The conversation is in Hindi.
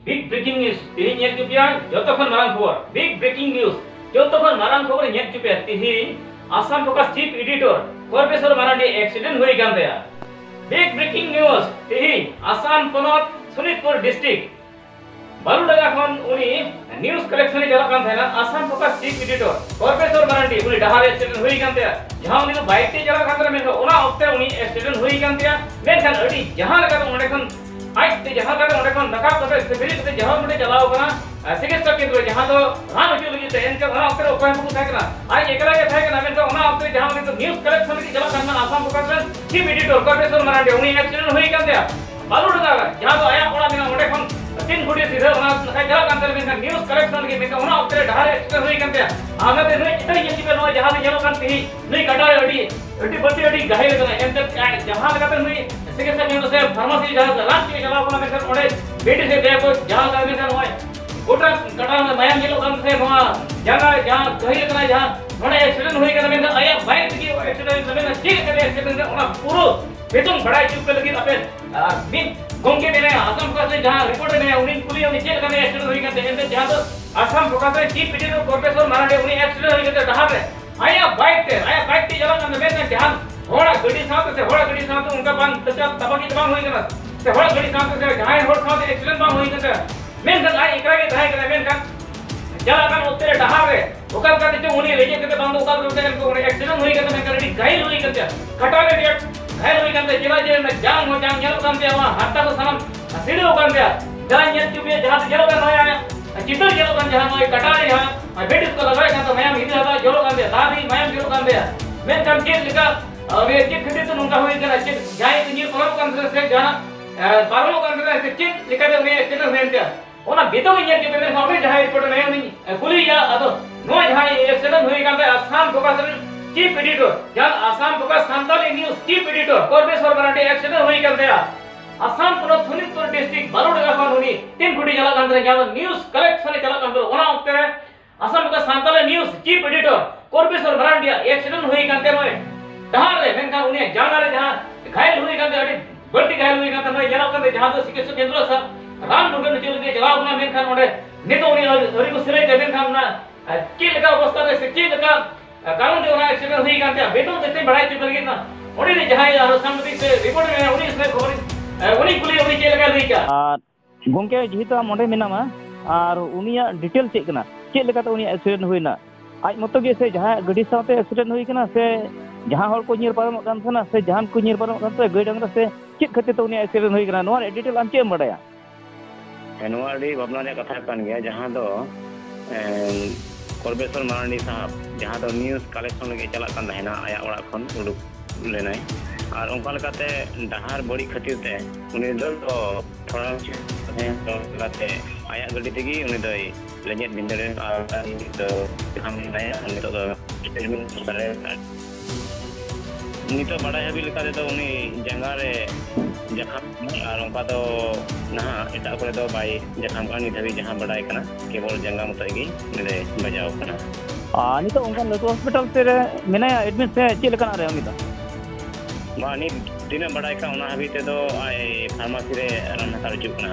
Big breaking news. Tihin nyek jupian, joto khon marang khobor. Big breaking news. Joto khon marang khobor nyek jupian. Tihin Assam Focus Chief Editor Korpeswar Marandi accident hui kan taya. Big breaking news. Tihin Assam Ponot Sonitpur District Barudaga khon uni news collection jalak kan thayna. Assam Focus Chief Editor Korpeswar Marandi uni dahar accident hui kan taya. Jahan uni bike te jalak kan taya menka ona okte uni accident hui kan taya. Menkan adi jahan leka onde khon आज ते जहां का onde kon nakap kate severi kate jahan mode jalao kana चिकित्सक केंद्र जहां तो रान उचु लगी तो इनके ona okte उपाय को था kana आज एकला के था kana मेन तो ona okte जहां तो न्यूज़ कलेक्शन की जला करना Assam focus chief editor Korpeshwar Marandi उनी एक्सीडेंट हुई kan dia baru daga जहां तो आया ओड़ा मेना onde kon तीन गुडी सीधे ona kai जला kan ter main news collection की मेन ona okte ढार एक्सीडेंट हुई kan dia आगे ते नई इतनी ये पे नो जहां जलो kan ती नई कटा अडी बत्ती अडी घायल kana एंते जहां लगाते नई चिकित्सक केंद्र से फार्मेसी जहां रात के जला कोना मेन ओडे बेटी से देखो जहां का मेन होय गोटा कटा में मायम गेलो kan से नोआ जहां जहां घायल kana जहां नोडे एक्सीडेंट हुई kana मेन आया बाइक की एक्सीडेंट मेन ठीक करे एक्सीडेंट ओना पूरो बेतुम बड़ा चुप के लगी अपे बिन गोंगे मेरे आसाम फोकस से जहां रिपोर्ट में उनी पुलिस उनी चेक करे एक्सीडेंट हुई kan एंते जहां तो आसाम फोकस से चीफ एडिटर कोर्पेश्वर मरांडी उनी एक्सीडेंट हुई kan डहार रे आया बाइक ते जला kan मेन ध्यान होड़ा गड़ी साथ उनका बांग तबाकी तबांग हुई kana से होड़ा गड़ी साथ से जहां होड़ साथ एक्सीडेंट बांग हुई kana मेन kan आई एकरा के थाय kana मेन kan जला kan उत्तरे डहार रे ओकर का जो उनी लेके के बांग ओकर के को एक्सीडेंट हुई kana मेन kan घायल हुई kana खटा ले घायल हुई kana जिला जे में जांग हो जांग जल kan dia हाथा को सनम सीधे kan dia जान ये चुपे जहां जलो kan होया चितर जलो kan जहां होय कटा रे हां बेटिस को लगाय kan तो मयम हिदे हता जलो kan dia दादी मयम जलो kan dia मेन kan के लिखा अबे चित खते तो नंगा हुई kana चित जाय तो ये परम kan से जाना बारो kan से चित लिखा दे ने चित में dia ओना बेतो ये के मेरे सामने जहां रिपोर्ट में नहीं कुली या अदो नो जहां एक्सीडेंट हुई kan Assam focus chief editor जहां Assam focus Santali news chief editor Korpeshwar Marandi accident हुई kan आसाम पुनो सोनितपुर डिस्ट्रिक्ट बारोडा खन उनी तीन गुडी जला kan जहां न्यूज़ कलेक्शन जला kan ओना ओक्ते Assam focus Santali news chief editor Korpeshwar Marandi accident हुई kan मोय डहार रे मेन kan उनी जाना रे जहां घायल हुई kan अडी बड़ी घायल हुई kan जला kan जहां तो चिकित्सक केंद्र सा रान मुर्गन चल के जला बना मेन kan ओडे नितो उनी हरि को सिरे के मेन kan ना की लगा अवस्था रे से लगा कारण जो ना एक्सीडेंट हुई kan बेटो देते बड़ाई चुक लगी ना ओडी ने जहां यार सामने से रिपोर्ट में उनी इसने खबर उनी कुली उनी के लगा लई का गोंके जेहेतु आम ओंडे मेनामा और उनिया डिटेल चेक कना चेक लेकाते उनी एक्सीडेंट हुईना आज मतो गे से जहां गाड़ी साथे एक्सीडेंट हुई कना से जहां हर को निर पारम कान थना से जहां को निर पारम कान तो गई डंगरा से चेक खते तो उनी एक्सीडेंट हुई कना नोआ डिटेल आम चेक बडाया नोआ डी भावना रे कथा कान गया जहां दो कोर्पेश्वर मरांडी साहब जहां दो न्यूज़ कलेक्शन लगे चला कान रहना आया ओड़ा खन उडुक लेनाय और उनका लकाते डहार बड़ी खातिर ते उनी दो थोड़ा तो लकाते आया गड्डी तेगी उनी दो लेजेट बिंदरे और तो हम नया उनी तो एक्सपेरिमेंट करे उनी तो बड़ा हबी लकाते तो उनी जंगा रे जखम और उनका तो ना एटा करे तो बाई जखम का निधवी जहां बड़ाई कना केवल जंगा मतगी उनी बजाव कना नितो उनका लटू हॉस्पिटल से मेना एडमिट से चेक कना रे उनी तो मानी दिन बड़ा का उना हबी ते दो आए फार्मेसी रे रान हतार चुक ना